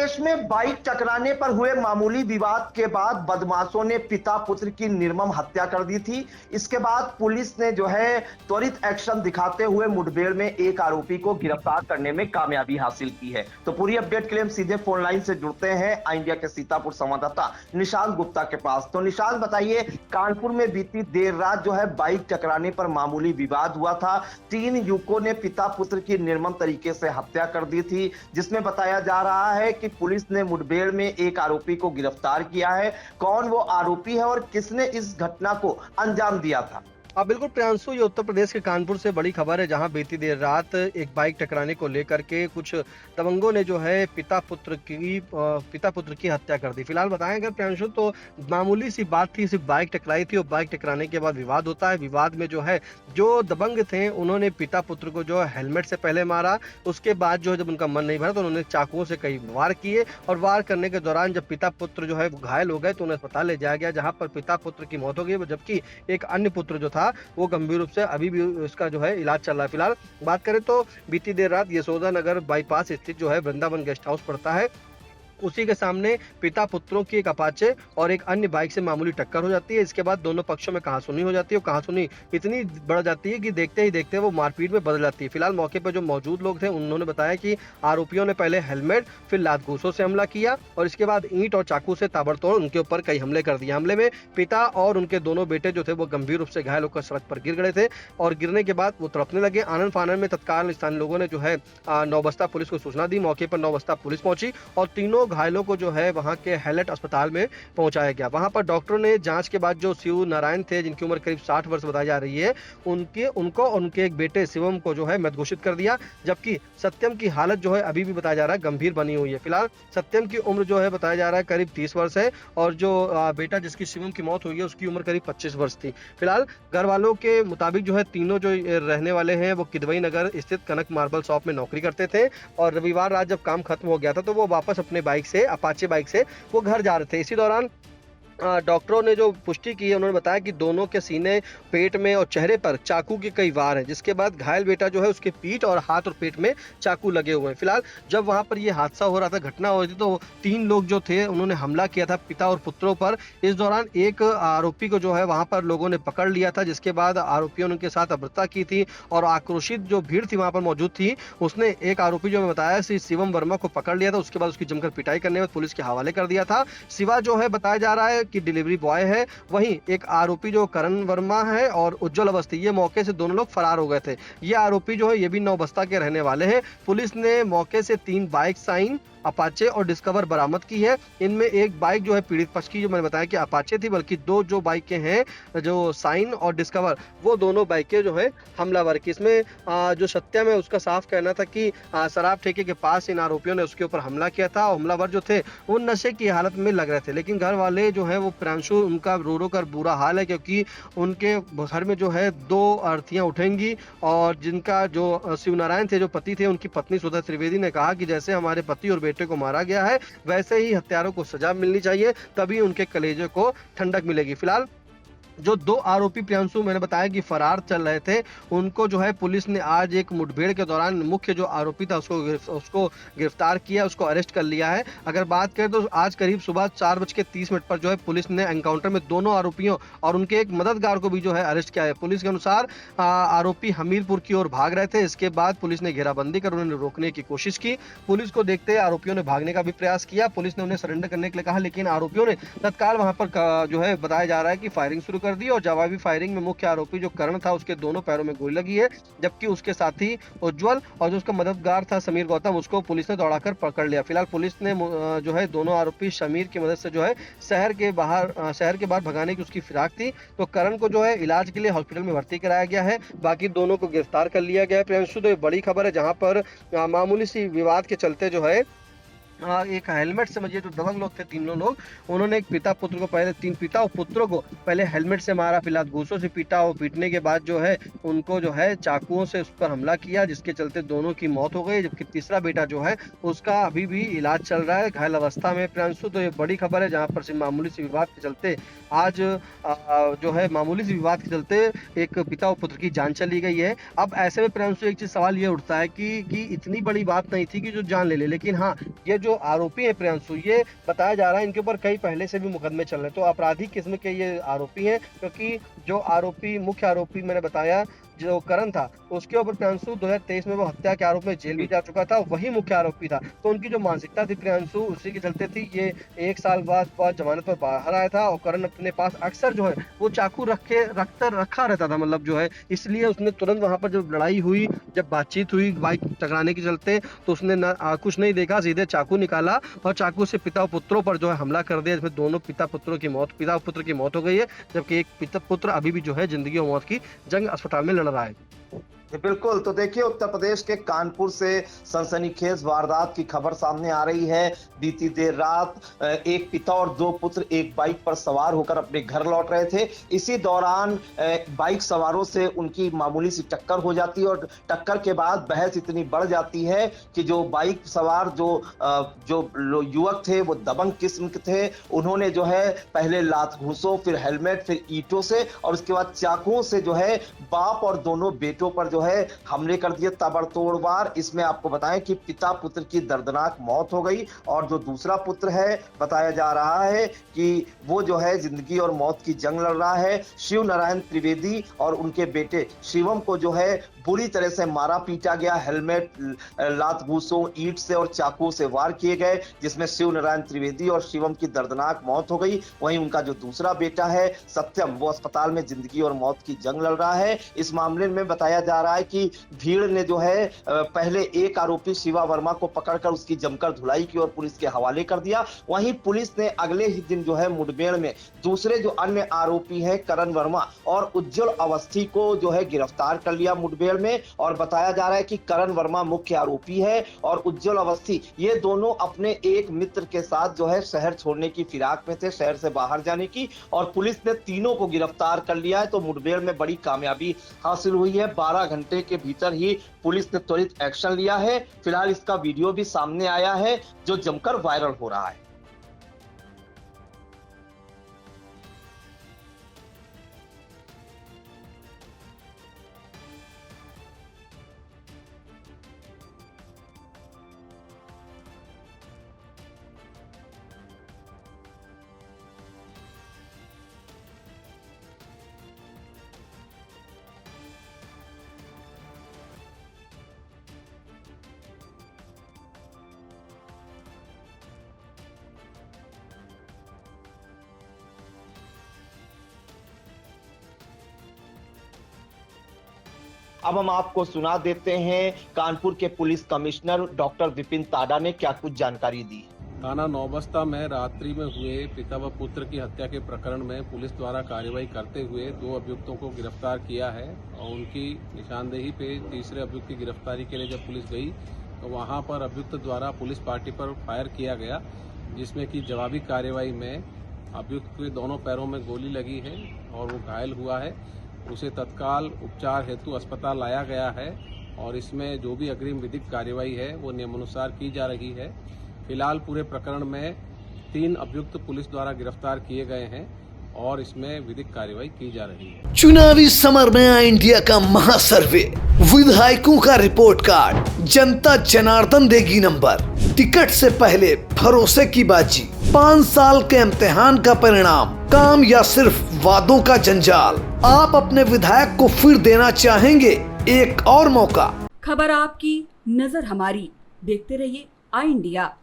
प्रदेश में बाइक टकराने पर हुए मामूली विवाद के बाद बदमाशों ने पिता पुत्र की निर्मम हत्या कर दी थी। इसके बाद पुलिस ने जो है त्वरित एक्शन दिखाते हुए मुठभेड़ में एक आरोपी को गिरफ्तार करने में कामयाबी हासिल की है। तो पूरी अपडेट के लिए हम सीधे फोन लाइन से जुड़ते हैं इंडिया के सीतापुर संवाददाता निशांत गुप्ता के पास। तो निशांत बताइए, कानपुर में बीती देर रात जो है बाइक टकराने पर मामूली विवाद हुआ था। 3 युवकों ने पिता पुत्र की निर्मम तरीके से हत्या कर दी थी, जिसमें बताया जा रहा है कि पुलिस ने मुठभेड़ में एक आरोपी को गिरफ्तार किया है। कौन वो आरोपी है और किसने इस घटना को अंजाम दिया था? हाँ बिल्कुल प्रियांशु, ये उत्तर प्रदेश के कानपुर से बड़ी खबर है, जहां बीती देर रात एक बाइक टकराने को लेकर के कुछ दबंगों ने जो है पिता पुत्र की हत्या कर दी। फिलहाल बताएं अगर प्रियांशु, तो मामूली सी बात थी, सिर्फ बाइक टकराई थी और बाइक टकराने के बाद विवाद होता है। विवाद में जो है जो दबंग थे उन्होंने पिता पुत्र को जो है हेलमेट से पहले मारा। उसके बाद जो है जब उनका मन नहीं भरा तो उन्होंने चाकुओं से कई वार किए और वार करने के दौरान जब पिता पुत्र जो है घायल हो गए तो उन्हें अस्पताल ले जाया गया, जहां पर पिता पुत्र की मौत हो गई, जबकि एक अन्य पुत्र जो था वो गंभीर रूप से अभी भी उसका जो है इलाज चल रहा है। फिलहाल बात करें तो बीती देर रात यशोदा नगर बाईपास स्थित जो है वृंदावन गेस्ट हाउस पड़ता है, उसी के सामने पिता पुत्रों की एक अपाचे और एक अन्य बाइक से मामूली टक्कर हो जाती है। इसके बाद दोनों पक्षों में कहासुनी हो जाती है और कहासुनी इतनी बढ़ जाती है कि देखते ही देखते वो मारपीट में बदल जाती है। फिलहाल मौके पर जो मौजूद लोग थे उन्होंने बताया कि आरोपियों ने पहले हेलमेट फिर लात घूंसों से हमला किया और इसके बाद ईंट और चाकू से ताबड़तोड़ उनके ऊपर कई हमले कर दिए। हमले में पिता और उनके दोनों बेटे जो थे वो गंभीर रूप से घायल होकर सड़क पर गिर गए थे और गिरने के बाद वो तड़पने लगे। आनन फानन में तत्काल स्थानीय लोगों ने जो है नौबस्ता पुलिस को सूचना दी। मौके पर नौबस्ता पुलिस पहुंची और तीनों घायलों को जो है वहां के हैलेट अस्पताल में पहुंचाया गया। वहां पर डॉक्टरों ने जांच के बाद जो शिव नारायण थे, जिनकी उम्र करीब 60 वर्ष बताई जा रही है, उनको और उनके एक बेटे शिवम को जो है मृत घोषित कर दिया, जबकि सत्यम की हालत जो है अभी भी बताया जा रहा है गंभीर बनी हुई है। फिलहाल सत्यम की उम्र जो है बताया जा रहा है करीब 30 वर्ष है और जो बेटा जिसकी शिवम की मौत हुई है उसकी उम्र करीब 25 वर्ष थी। फिलहाल घर वालों के मुताबिक जो है तीनों जो रहने वाले हैं वो किदवई नगर स्थित कनक मार्बल शॉप में नौकरी करते थे और रविवार रात जब काम खत्म हो गया था तो वो वापस अपने बाइक से अपाचे बाइक से वो घर जा रहे थे। इसी दौरान डॉक्टरों ने जो पुष्टि की है उन्होंने बताया कि दोनों के सीने, पेट में और चेहरे पर चाकू के कई वार हैं, जिसके बाद घायल बेटा जो है उसके पीठ और हाथ और पेट में चाकू लगे हुए हैं। फिलहाल जब वहां पर ये हादसा हो रहा था, घटना हो रही थी, तो 3 लोग जो थे उन्होंने हमला किया था पिता और पुत्रों पर। इस दौरान एक आरोपी को जो है वहां पर लोगों ने पकड़ लिया था, जिसके बाद आरोपियों ने उनके साथ अभद्रता की थी और आक्रोशित जो भीड़ थी वहां पर मौजूद थी, उसने एक आरोपी जो बताया शिवम वर्मा को पकड़ लिया था। उसके बाद उसकी जमकर पिटाई करने में पुलिस के हवाले कर दिया था। शिवा जो है बताया जा रहा है कि डिलीवरी बॉय है। वहीं एक आरोपी जो करण वर्मा है और उज्जवल अवस्थी, ये मौके से दोनों लोग फरार हो गए थे। ये आरोपी जो है ये भी नौबस्ता के रहने वाले हैं। पुलिस ने मौके से 3 बाइक, साइन, अपाचे और डिस्कवर बरामद की है। इनमें एक बाइक जो है पीड़ित पक्ष की, जो मैंने बताया कि अपाचे थी, बल्कि 2 जो बाइकें हैं जो साइन और डिस्कवर, वो दोनों बाइकें जो है हमलावर की। इसमें जो सत्यम है उसका साफ कहना था कि शराब ठेके के पास इन आरोपियों ने उसके ऊपर हमला किया था। हमलावर जो थे वो नशे की हालत में लग रहे थे, लेकिन घर वाले जो है वो प्रांशु, उनका रो रो कर बुरा हाल है, क्योंकि उनके घर में जो है 2 अर्थियां उठेंगी और जिनका जो शिवनारायण थे, जो पति थे, उनकी पत्नी सुधा त्रिवेदी ने कहा कि जैसे हमारे पति और बेटे को मारा गया है वैसे ही हत्यारों को सजा मिलनी चाहिए, तभी उनके कलेजे को ठंडक मिलेगी। फिलहाल जो 2 आरोपी प्रियांशु मैंने बताया कि फरार चल रहे थे, उनको जो है पुलिस ने आज एक मुठभेड़ के दौरान मुख्य जो आरोपी था उसको गिरफ्तार किया, उसको अरेस्ट कर लिया है। अगर बात करें तो आज करीब सुबह 4:30 पर जो है पुलिस ने एनकाउंटर में दोनों आरोपियों और उनके एक मददगार को भी जो है अरेस्ट किया है। पुलिस के अनुसार आरोपी हमीरपुर की ओर भाग रहे थे। इसके बाद पुलिस ने घेराबंदी कर उन्हें रोकने की कोशिश की। पुलिस को देखते आरोपियों ने भागने का भी प्रयास किया। पुलिस ने उन्हें सरेंडर करने के लिए कहा, लेकिन आरोपियों ने तत्काल वहां पर जो है बताया जा रहा है कि फायरिंग शुरू कर दी और जवाबी फायरिंग में मुख्य आरोपी जो करण था उसके दोनों पैरों में गोली लगी है, जबकि उसके साथी उज्जवल और जो उसका मददगार था समीर गौतम, उसको पुलिस ने दौड़ाकर पकड़ लिया। फिलहाल पुलिस ने जो है दोनों आरोपी समीर की मदद से जो है शहर के बाहर भगाने की उसकी फिराक थी, तो करण को जो है इलाज के लिए हॉस्पिटल में भर्ती कराया गया है। बाकी दोनों को गिरफ्तार कर लिया गया है। प्रियांशु, तो ये बड़ी खबर है, जहां पर मामूली सी विवाद के चलते जो है एक हेलमेट, समझिए जो दबंग लोग थे, 3 लोग, उन्होंने एक पिता पुत्र को पहले 3 पिता और पुत्रों को पहले हेलमेट से मारा, फिर घूसों से पीटा और पीटने के बाद जो है उनको जो है चाकुओं से उस पर हमला किया, जिसके चलते दोनों की मौत हो गई, जबकि तीसरा बेटा जो है उसका अभी भी इलाज चल रहा है घायल अवस्था में। प्रियांशु, तो ये बड़ी खबर है, जहाँ पर सिर्फ मामूली सी विवाद के चलते आज जो है मामूली सी विवाद के चलते एक पिता और पुत्र की जान चली गई है। अब ऐसे में प्रियांशु एक चीज सवाल ये उठता है कि इतनी बड़ी बात नहीं थी कि जो जान ले ले, लेकिन हाँ, ये जो जो आरोपी है प्रियांशु, ये बताया जा रहा है इनके ऊपर कई पहले से भी मुकदमे चल रहे हैं, तो आपराधी किस्म के ये आरोपी हैं, क्योंकि जो आरोपी मुख्य आरोपी मैंने बताया जो करण था, उसके ऊपर प्रियांशु 2023 में वो हत्या के आरोप में जेल भी जा चुका था, वही मुख्य आरोपी था। तो उनकी जो मानसिकता थी प्रियांशु, उसी के चलते थी ये 1 साल बाद जमानत पर बाहर आया था। और करण अपने पास अक्सर जो है वो चाकू रखा रहता था, मतलब जो है इसलिए उसने तुरंत वहां पर जब लड़ाई हुई, जब बातचीत हुई बाइक टकराने के चलते, तो उसने कुछ नहीं देखा, सीधे चाकू निकाला और चाकू से पिता पुत्रों पर जो है हमला कर दिया, जिसमें दोनों पिता पुत्र की मौत हो गई है, जबकि एक पुत्र अभी भी जो है जिंदगी और मौत की जंग अस्पताल में लड़ रहा है। बिल्कुल, तो देखिए उत्तर प्रदेश के कानपुर से सनसनीखेज वारदात की खबर सामने आ रही है। बीती देर रात एक पिता और 2 पुत्र एक बाइक पर सवार होकर अपने घर लौट रहे थे। इसी दौरान बाइक सवारों से उनकी मामूली सी टक्कर हो जाती है और टक्कर के बाद बहस इतनी बढ़ जाती है कि जो बाइक सवार जो युवक थे वो दबंग किस्म के थे। उन्होंने जो है पहले लात घूंसों, फिर हेलमेट, फिर ईंटों से और उसके बाद चाकुओं से जो है बाप और दोनों बेटों पर जो है हमले कर दिए ताबड़तोड़ वार। इसमें आपको बताएं कि पिता पुत्र की दर्दनाक मौत हो गई और जो दूसरा पुत्र है बताया जा रहा है कि वो जो है जिंदगी और मौत की जंग लड़ रहा है। शिव नारायण त्रिवेदी और उनके बेटे शिवम को जो है बुरी तरह से मारा पीटा गया। हेलमेट, लात घूंसों, ईंट से और चाकुओं से वार किए गए, जिसमें शिव नारायण त्रिवेदी और शिवम की दर्दनाक मौत हो गई। वहीं उनका जो दूसरा बेटा है सत्यम, वो अस्पताल में जिंदगी और मौत की जंग लड़ रहा है। इस मामले में बताया जा रहा है कि भीड़ ने जो है पहले एक आरोपी शिवा वर्मा को पकड़कर उसकी जमकर धुलाई की और पुलिस के हवाले कर दिया। वहीं पुलिस ने अगले ही दिन जो है मुठभेड़ में दूसरे जो अन्य आरोपी हैं करण वर्मा और उज्जवल अवस्थी को जो है गिरफ्तार कर लिया मुठभेड़ में। और बताया जा रहा है कि करण वर्मा मुख्य आरोपी है और उज्जवल अवस्थी, ये दोनों अपने एक मित्र के साथ जो है शहर छोड़ने की फिराक में थे, शहर से बाहर जाने की, और पुलिस ने तीनों को गिरफ्तार कर लिया है। तो मुठभेड़ में बड़ी कामयाबी हासिल हुई है। 12 घंटे के भीतर ही पुलिस ने त्वरित एक्शन लिया है। फिलहाल इसका वीडियो भी सामने आया है जो जमकर वायरल हो रहा है। अब हम आपको सुना देते हैं कानपुर के पुलिस कमिश्नर डॉक्टर विपिन ताडा ने क्या कुछ जानकारी दी। थाना नौबस्ता में रात्रि में हुए पिता व पुत्र की हत्या के प्रकरण में पुलिस द्वारा कार्रवाई करते हुए 2 अभियुक्तों को गिरफ्तार किया है और उनकी निशानदेही पे तीसरे अभियुक्त की गिरफ्तारी के लिए जब पुलिस गई तो वहां पर अभियुक्त द्वारा पुलिस पार्टी पर फायर किया गया, जिसमें कि जवाबी कार्रवाई में अभियुक्त के दोनों पैरों में गोली लगी है और वो घायल हुआ है। उसे तत्काल उपचार हेतु अस्पताल लाया गया है और इसमें जो भी अग्रिम विधिक कार्यवाही है वो नियमानुसार की जा रही है। फिलहाल पूरे प्रकरण में 3 अभियुक्त पुलिस द्वारा गिरफ्तार किए गए हैं और इसमें विधिक कार्यवाही की जा रही है। चुनावी समर में आया इंडिया का महासर्वे, विधायकों का रिपोर्ट कार्ड, जनता जनार्दन देगी नंबर, टिकट से पहले भरोसे की बाजी, 5 साल के इम्तिहान का परिणाम, काम या सिर्फ वादों का जंजाल। आप अपने विधायक को फिर देना चाहेंगे एक और मौका। खबर आपकी, नजर हमारी, देखते रहिए आई इंडिया।